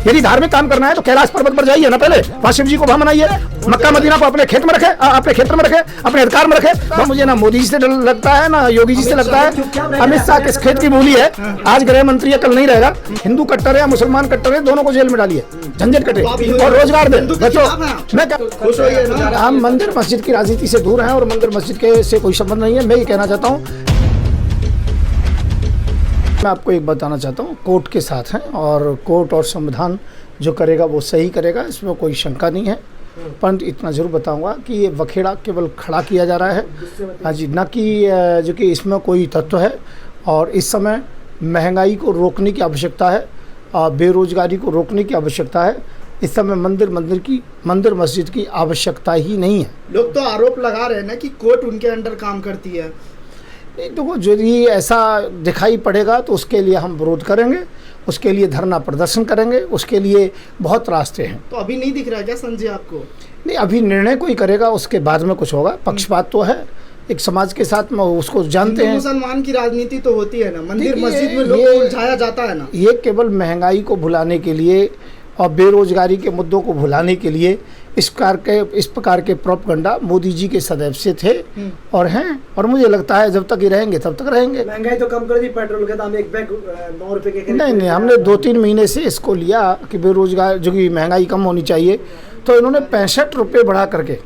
यदि धार्मिक काम करना है तो कैलाश पर्वत पर जाइए ना, पहले वहाँ शिव जी को वहाँ मनाइए, मक्का मदीना को अपने खेत में रखे, अपने क्षेत्र में रखे, अपने अधिकार में रखे। तो मुझे ना मोदी जी से डर लगता है ना योगी जी से लगता है। अमित शाह किस खेत की मूली है, आज गृह मंत्री है कल नहीं रहेगा। हिंदू कट्टर है मुसलमान कट्टर है, दोनों को जेल में डालिए, झंझट कटे और रोजगार दे बच्चों। मैं हम मंदिर मस्जिद की राजनीति से दूर हैं और मंदिर मस्जिद के से कोई संबंध नहीं है। मैं ये कहना चाहता हूँ, मैं आपको एक बताना चाहता हूँ, कोर्ट के साथ हैं और कोर्ट और संविधान जो करेगा वो सही करेगा, इसमें कोई शंका नहीं है। परंतु इतना जरूर बताऊंगा कि ये बखेड़ा केवल खड़ा किया जा रहा है, हाँ जी, न कि जो कि इसमें कोई तत्व है। और इस समय महंगाई को रोकने की आवश्यकता है, बेरोजगारी को रोकने की आवश्यकता है। इस समय मंदिर मस्जिद की आवश्यकता ही नहीं है। लोग तो आरोप लगा रहे हैं ना कि कोर्ट उनके अंडर काम करती है। देखो, यदि ऐसा दिखाई पड़ेगा तो उसके लिए हम विरोध करेंगे, उसके लिए धरना प्रदर्शन करेंगे, उसके लिए बहुत रास्ते हैं। तो अभी नहीं दिख रहा है क्या संजय आपको? नहीं, अभी निर्णय कोई करेगा उसके बाद में कुछ होगा। पक्षपात तो है एक समाज के साथ में, उसको जानते हैं। मुसलमान की राजनीति तो होती है ना, मंदिर मस्जिद में लोग उलझाया जाता है ना। ये केवल महंगाई को भुलाने के लिए और बेरोजगारी के मुद्दों को भुलाने के लिए इस प्रकार के प्रोपगंडा मोदी जी के सदैव से थे और हैं, और मुझे लगता है जब तक ये रहेंगे तब तक रहेंगे। महंगाई तो कम कर दी, पेट्रोल का दाम एक बैग 9 रुपए के नहीं, हमने 2-3 महीने से इसको लिया कि बेरोजगार जो कि महंगाई कम होनी चाहिए, तो इन्होंने 65 रुपये बढ़ा करके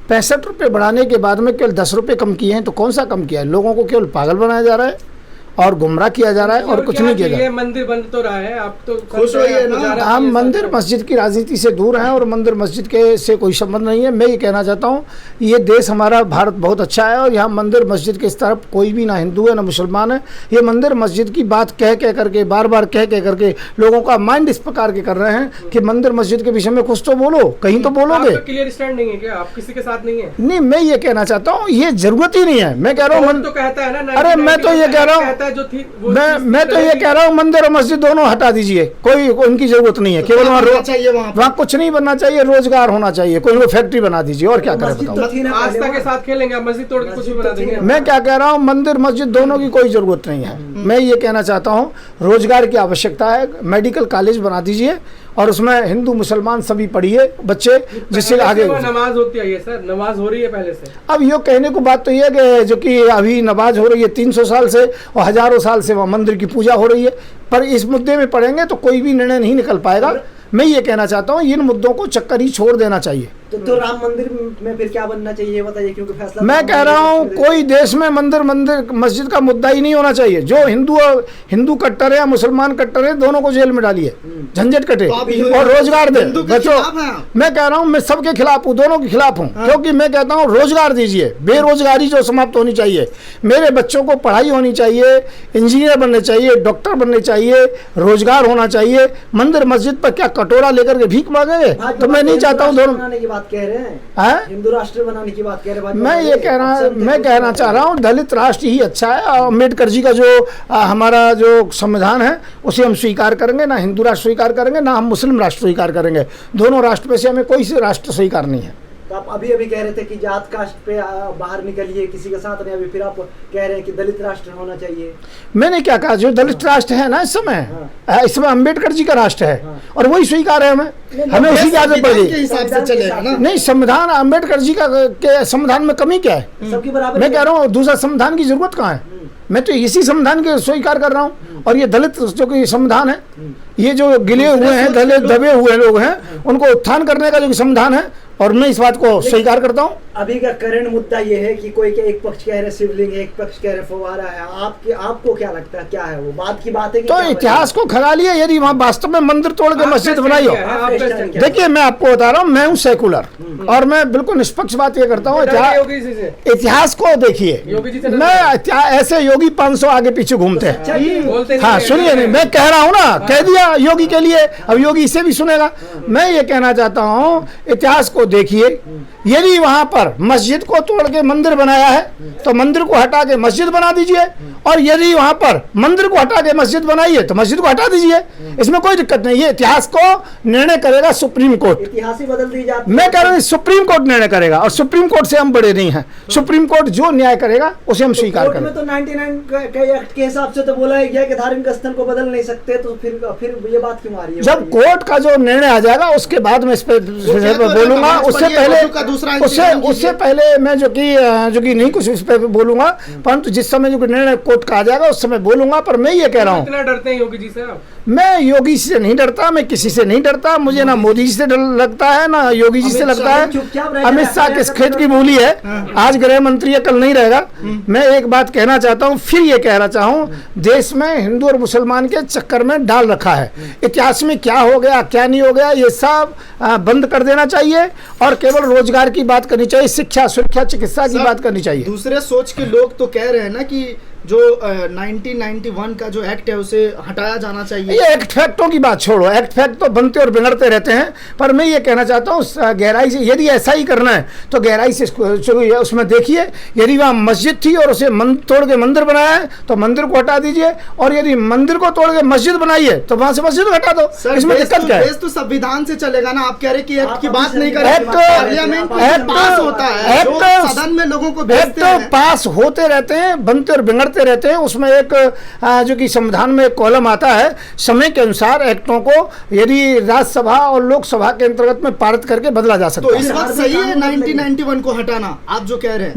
65 रुपये बढ़ाने के बाद में केवल 10 रुपये कम किए हैं। तो कौन सा कम किया है? लोगों को केवल पागल बनाया जा रहा है और गुमराह किया जा रहा है और कुछ नहीं किया जा रहा है। मंदिर बंद तो रहा है, आप तो खुश होइए ना। हम मंदिर मस्जिद की राजनीति से दूर हैं और मंदिर मस्जिद के से कोई संबंध नहीं है। मैं ये कहना चाहता हूँ, ये देश हमारा भारत बहुत अच्छा है और यहाँ मंदिर मस्जिद के इस तरफ कोई भी ना हिंदू है ना मुसलमान है। ये मंदिर मस्जिद की बात कह करके बार बार कह करके लोगों का माइंड इस प्रकार के कर रहे हैं कि मंदिर मस्जिद के विषय में कुछ तो बोलो, कहीं तो बोलोगे। क्लियर स्टैंड नहीं है क्या? आप किसी के साथ नहीं है? नहीं, मैं ये कहना चाहता हूँ ये जरूरत ही नहीं है। मैं कह रहा हूँ तो कहता है ना, अरे मैं तो ये कह रहा हूँ, मैं तो ये कह रहा हूँ मंदिर और मस्जिद दोनों हटा दीजिए, कोई उनकी जरूरत नहीं है। केवल वहाँ कुछ नहीं बनना चाहिए, रोजगार होना चाहिए, कोई फैक्ट्री बना दीजिए और क्या करें बताओ। आस्था के साथ खेलेंगे, मस्जिद तोड़ के कुछ भी बना देंगे। मैं क्या कह रहा हूँ, मंदिर मस्जिद दोनों की कोई जरूरत नहीं है। मैं ये कहना चाहता हूँ रोजगार की आवश्यकता है, मेडिकल कॉलेज बना दीजिए और उसमें हिंदू मुसलमान सभी पढ़िए बच्चे, जिससे आगे नमाज होती है। सर नमाज हो रही है पहले से। अब ये कहने को बात तो ये कि जो कि अभी नमाज हो रही है 300 साल से और हजारों साल से वहाँ मंदिर की पूजा हो रही है, पर इस मुद्दे में पढ़ेंगे तो कोई भी निर्णय नहीं निकल पाएगा। मैं ये कहना चाहता हूँ इन मुद्दों को चक्कर ही छोड़ देना चाहिए। तो राम मंदिर में फिर क्या बनना चाहिए बताइए, क्योंकि फैसला मैं कह रहा हूँ कोई देश में मंदिर मस्जिद का मुद्दा ही नहीं होना चाहिए। जो हिंदू कट्टर है या मुसलमान कट्टर है, दोनों को जेल में डालिए, झंझट कटे और रोजगार दे बच्चों। मैं कह रहा हूँ मैं सबके खिलाफ हूँ, दोनों के खिलाफ हूँ, क्योंकि मैं कहता हूँ रोजगार दीजिए, बेरोजगारी जो समाप्त होनी चाहिए। मेरे बच्चों को पढ़ाई होनी चाहिए, इंजीनियर बनने चाहिए, डॉक्टर बनने चाहिए, रोजगार होना चाहिए। मंदिर मस्जिद पर क्या कटोरा लेकर के भीख मांगेंगे? तो मैं नहीं चाहता हूँ दोनों कह रहे हैं, हिंदू राष्ट्र बनाने की बात कह रहे हैं। मैं कहना चाह रहा हूँ दलित राष्ट्र ही अच्छा है। अम्बेडकर जी का जो हमारा जो संविधान है उसे हम स्वीकार करेंगे, ना हिंदू राष्ट्र स्वीकार करेंगे ना हम मुस्लिम राष्ट्र स्वीकार करेंगे। दोनों राष्ट्र में से हमें कोई से राष्ट्र स्वीकार नहीं है। तो आप अभी कह रहे थे कि जात कास्ट पे बाहर निकलिए, किसी के साथ नहीं, अभी फिर आप कह रहे हैं कि दलित राष्ट्र होना चाहिए। मैंने क्या कहा, जो दलित राष्ट्र है ना इस समय अम्बेडकर जी का राष्ट्र है और वही स्वीकार है। हमें उसी की आदत पड़ गई। नहीं, संविधान अम्बेडकर जी के संविधान में कमी क्या है? सबकी बराबर। मैं कह रहा हूँ दूसरा संविधान की जरूरत कहाँ है? मैं तो इसी संविधान के स्वीकार कर रहा हूँ। और ये दलित जो कि संविधान है, ये जो गिले हुए हैं दलित दबे हुए लोग हैं, उनको उत्थान करने का जो संविधान है, और मैं इस बात को स्वीकार करता हूँ। अभी का करंट मुद्दा ये है कि कोई के एक पक्ष कह रहे शिवलिंग है, एक पक्ष कह रहे फव्वारा है। आपको क्या लगता है, क्या है वो बात की बात है कि तो इतिहास को खगा लिया। यदि वहाँ वास्तव में मंदिर तोड़ के मस्जिद बनाई हो, देखिए मैं आपको बता रहा हूँ, मैं हूँ सेकुलर और मैं बिल्कुल निष्पक्ष बात ये करता हूँ। इतिहास को देखिए, मैं ऐसे योगी 500 आगे पीछे घूमते हैं। हाँ सुनिए, नहीं मैं कह रहा हूँ ना, कह दिया योगी के लिए, अब योगी इसे भी सुनेगा। मैं ये कहना चाहता हूँ इतिहास को देखिए। यदि वहां पर मस्जिद को तोड़ के मंदिर बनाया है तो मंदिर को हटा के मस्जिद बना दीजिए और यदि वहां पर मंदिर को हटा के मस्जिद बनाई है तो मस्जिद को हटा दीजिए, इसमें कोई दिक्कत नहीं है। इतिहास को निर्णय करेगा सुप्रीम कोर्ट। इतिहास ही बदल दी जाती है। मैं कह रहा हूँ सुप्रीम कोर्ट निर्णय करेगा और सुप्रीम कोर्ट से हम बड़े नहीं हैं। सुप्रीम कोर्ट जो न्याय करेगा उसे हम स्वीकार कोर्ट करें। में तो 99 के एक्ट के हिसाब से तो बोला ही गया कि धार्मिक स्थल को बदल नहीं सकते, तो फिर ये बात क्यों आ रही है? जब कोर्ट का जो निर्णय आ जाएगा उसके बाद मैं इस पर बोलूंगा। उससे पहले मैं जो कि नहीं कुछ इस पर बोलूंगा, परंतु जिस समय जो निर्णय कोर्ट का आ जाएगा उस समय बोलूंगा। पर मैं ये कह रहा हूँ, इतना डरते हैं योगी जी से आप? मैं योगी से नहीं डरता, मैं किसी से नहीं डरता। मुझे ना मोदी जी से डर लगता है ना योगी जी से लगता है। अमित शाह किस खेत की बोली है, आज गृह मंत्री है कल नहीं रहेगा। मैं एक बात कहना चाहता हूँ, फिर ये कहना चाहूँ, देश में हिंदू और मुसलमान के चक्कर में डाल रखा है। इतिहास में क्या हो गया क्या नहीं हो गया ये सब बंद कर देना चाहिए और केवल रोजगार की बात करनी चाहिए, शिक्षा सुरक्षा चिकित्सा की बात करनी चाहिए। दूसरे सोच के लोग तो कह रहे हैं ना कि जो 1991 का जो एक्ट है उसे हटाया जाना चाहिए। ये एक्ट फैक्टों की बात छोड़ो, एक्ट फैक्ट तो बनते और बिगड़ते रहते हैं। पर मैं ये कहना चाहता हूँ गहराई से, यदि ऐसा ही करना है तो गहराई से उसमें देखिए। यदि वहाँ मस्जिद थी और उसे तोड़ के मंदिर बनाया है तो मंदिर को हटा दीजिए, और यदि मंदिर को तोड़ के मस्जिद बनाई है तो वहाँ से मस्जिद को हटा दो। इसमें दिक्कत क्या है? तो संविधान से चलेगा ना। आप कह रहे कि एक्ट की बात नहीं कर एक्ट पास होता है, सदन में लोगों को भेजते हैं, पास होते रहते हैं, बनते और बिगड़ते रहते हैं। उसमें एक जो कि संविधान में एक कॉलम आता है, समय के अनुसार एक्टों को यदि राज्यसभा और लोकसभा के अंतर्गत में पारित करके बदला जा सकता है। तो इस वक्त सही है 1991 को हटाना, आप जो कह रहे हैं?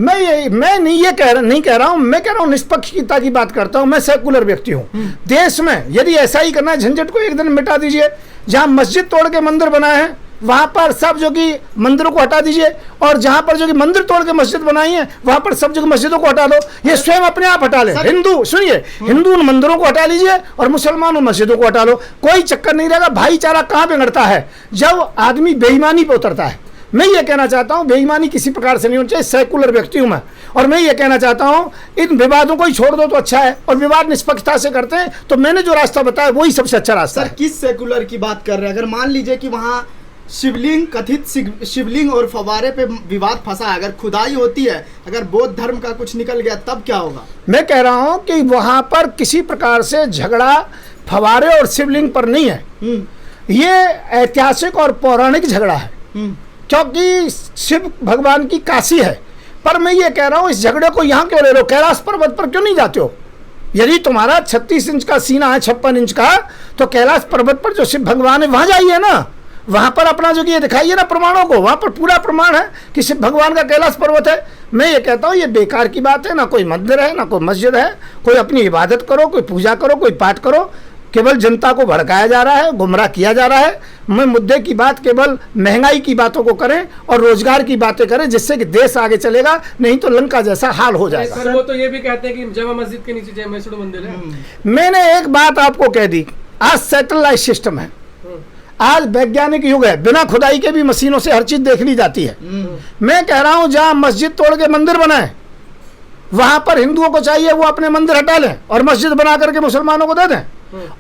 मैं नहीं कह रहा हूं। मैं कह रहा हूं निष्पक्षता की बात करता हूं। मैं सेकुलर व्यक्ति हूं। देश में यदि ऐसा ही करना है, झंझट को एक दिन मिटा दीजिए। जहां मस्जिद तोड़ के मंदिर बनाए हैं वहां पर सब जो कि मंदिरों को हटा दीजिए, और जहां पर जो कि मंदिर तोड़ के मस्जिद बनाई है वहां पर सब जगह मस्जिदों को हटा दो। ये स्वयं अपने आप हटा ले। हिंदू सुनिए, हिंदू उन मंदिरों को हटा लीजिए और मुसलमान उन मस्जिदों को हटा लो, कोई चक्कर नहीं रहेगा। भाईचारा कहां बिगड़ता है? जब आदमी बेईमानी पे उतरता है। मैं ये कहना चाहता हूं बेईमानी किसी प्रकार से नहीं होनी चाहिए। सेकुलर व्यक्ति हूं मैं, और मैं ये कहना चाहता हूं इन विवादों को ही छोड़ दो तो अच्छा है, और विवाद निष्पक्षता से करते हैं तो मैंने जो रास्ता बताया वही सबसे अच्छा रास्ता है। किस सेकुलर की बात कर रहे हैं? अगर मान लीजिए कि वहाँ शिवलिंग, कथित शिवलिंग और फवारे पे विवाद फंसा है, अगर खुदाई होती है, अगर बौद्ध धर्म का कुछ निकल गया तब क्या होगा? मैं कह रहा हूं कि वहां पर किसी प्रकार से झगड़ा फवारे और शिवलिंग पर नहीं है। ये ऐतिहासिक और पौराणिक झगड़ा है, क्योंकि शिव भगवान की काशी है। पर मैं ये कह रहा हूं इस झगड़े को यहाँ क्यों ले रहे हो? कैलाश पर्वत पर क्यों नहीं जाते हो? यदि तुम्हारा 36 इंच का सीना है, 56 इंच का, तो कैलाश पर्वत पर जो शिव भगवान है वहां जाइए ना। वहां पर अपना जो कि ये दिखाइए ना प्रमाणों को। वहां पर पूरा प्रमाण है कि शिव भगवान का कैलाश पर्वत है। मैं ये कहता हूँ ये बेकार की बात है। ना कोई मंदिर है ना कोई मस्जिद है। कोई अपनी इबादत करो, कोई पूजा करो, कोई पाठ करो। केवल जनता को भड़काया जा रहा है, गुमराह किया जा रहा है। मैं मुद्दे की बात केवल महंगाई की बातों को करें और रोजगार की बातें करें, जिससे कि देश आगे चलेगा, नहीं तो लंका जैसा हाल हो जाएगा। सर वो तो ये भी कहते हैं कि जामा मस्जिद के नीचे जय मैसूर मंदिर है। मैंने एक बात आपको कह दी, आज सैटेलाइट सिस्टम है, आज वैज्ञानिक युग है, बिना खुदाई के भी मशीनों से हर चीज देख ली जाती है। मैं कह रहा हूं जहां मस्जिद तोड़ के मंदिर बनाए वहां पर हिंदुओं को चाहिए वो अपने मंदिर हटा लें और मस्जिद बना करके मुसलमानों को दे दें।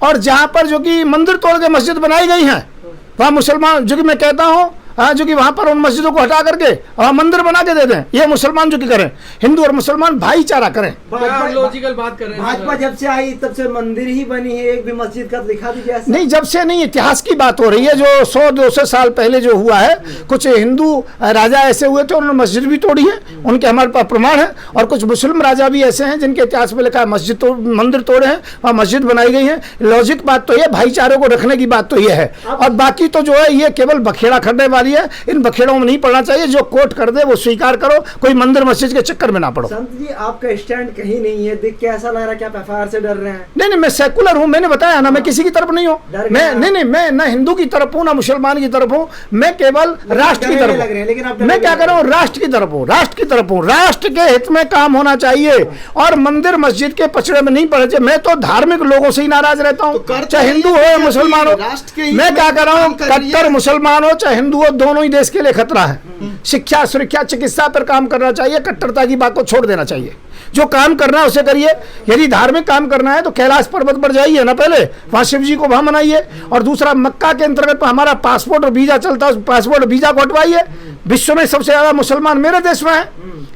और जहां पर जो कि मंदिर तोड़ के मस्जिद बनाई गई है वहां मुसलमान, जो कि मैं कहता हूं जो कि वहां पर उन मस्जिदों को हटा करके वहां मंदिर बना के दे दें। ये मुसलमान जो कि करें, हिंदू और मुसलमान भाईचारा करें। लॉजिकल बात कर रहे हैं। भाजपा जब से आई तब से मंदिर ही बनी है, एक भी मस्जिद का दिखा दीजिए ऐसा। नहीं, जब से नहीं, इतिहास की बात हो रही है। जो 100-200 साल पहले जो हुआ है, कुछ हिंदू राजा ऐसे हुए थे उन्होंने मस्जिद भी तोड़ी है, उनके हमारे पास प्रमाण है। और कुछ मुस्लिम राजा भी ऐसे हैं जिनके इतिहास में लिखा है मस्जिद मंदिर तोड़े हैं और मस्जिद बनाई गई है। लॉजिक बात तो ये, भाईचारे को रखने की बात तो ये है। और बाकी तो जो है ये केवल बखेड़ा करने वाली है। इन बखेड़ों में नहीं पड़ना चाहिए। जो कोर्ट कर दे वो स्वीकार करो, कोई मंदिर मस्जिद के चक्कर में ना पड़ो। संत जी आपका स्टैंड कहीं नहीं है, देख के ऐसा लग रहा है कि आप एफआईआर से डर रहे हैं। नहीं, मैं सेकुलर हूं, मैंने बताया ना, मैं किसी की तरफ नहीं हूं। मैं ना हिंदू की तरफ हूं ना मुसलमान की तरफ हूं। मैं केवल राष्ट्र की तरफ हूं। मैं क्या कर रहा हूं? राष्ट्र की तरफ हूं, राष्ट्र की तरफ हूं। राष्ट्र के हित में काम होना चाहिए और मंदिर मस्जिद के पचड़े में नहीं पड़ना चाहिए। मैं तो धार्मिक लोगों से ही नाराज रहता हूं, चाहे हिंदू हो या मुसलमान हो। मैं क्या कर रहा हूं? कट्टर मुसलमान हो चाहे हिंदू हो, दोनों ही देश के लिए खतरा है। शिक्षा सुरक्षा चिकित्सा पर काम करना चाहिए, कट्टरता की बात को छोड़ देना चाहिए। जो काम करना है उसे करिए। यदि धार्मिक काम करना है तो कैलाश पर्वत पर जाइए ना, पहले वहां शिव जी को वहां मनाइए। और दूसरा, मक्का के अंतर्गत हमारा पासपोर्ट और वीजा चलता है, पासपोर्ट और वीजा को हटवाइए। विश्व में सबसे ज्यादा मुसलमान मेरे देश में है।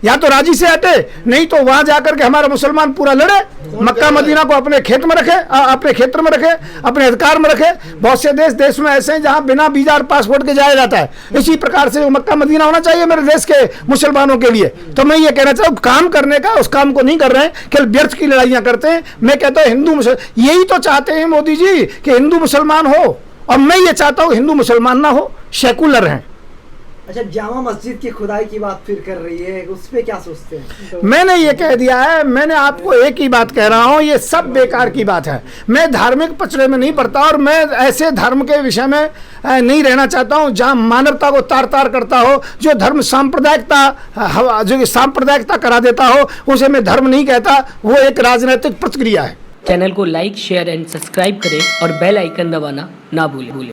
या तो राजी से हटे, नहीं तो वहां जाकर के हमारा मुसलमान पूरा लड़े, मक्का मदीना को अपने खेत में रखे, अपने क्षेत्र में रखे, अपने अधिकार में रखे। बहुत से देश में ऐसे हैं जहां बिना वीजा और पासपोर्ट के जाया जाता है। इसी प्रकार से मक्का मदीना होना चाहिए मेरे देश के मुसलमानों के लिए। तो मैं ये कहना चाहूँ, काम करने का उस काम को नहीं कर रहे हैं, केवल व्यर्थ की लड़ाइयां करते हैं। मैं कहता हूँ हिंदू मुसलमान यही तो चाहते हैं मोदी जी कि हिंदू मुसलमान हो, और मैं ये चाहता हूँ हिंदू मुसलमान ना हो, सेकुलर हैं। अच्छा, जामा मस्जिद की खुदाई की बात फिर कर रही है, उस पे क्या सोचते हैं? मैंने ये कह दिया है, मैंने आपको एक ही बात कह रहा हूँ, ये सब बेकार की बात है। मैं धार्मिक पचड़े में नहीं पड़ता, और मैं ऐसे धर्म के विषय में नहीं रहना चाहता हूँ जहाँ मानवता को तार तार करता हो। जो धर्म सांप्रदायिकता, जो सांप्रदायिकता करा देता हो, उसे मैं धर्म नहीं कहता, वो एक राजनीतिक प्रतिक्रिया है। चैनल को लाइक, शेयर एंड सब्सक्राइब करें और बेल आइकन दबाना ना भूलें।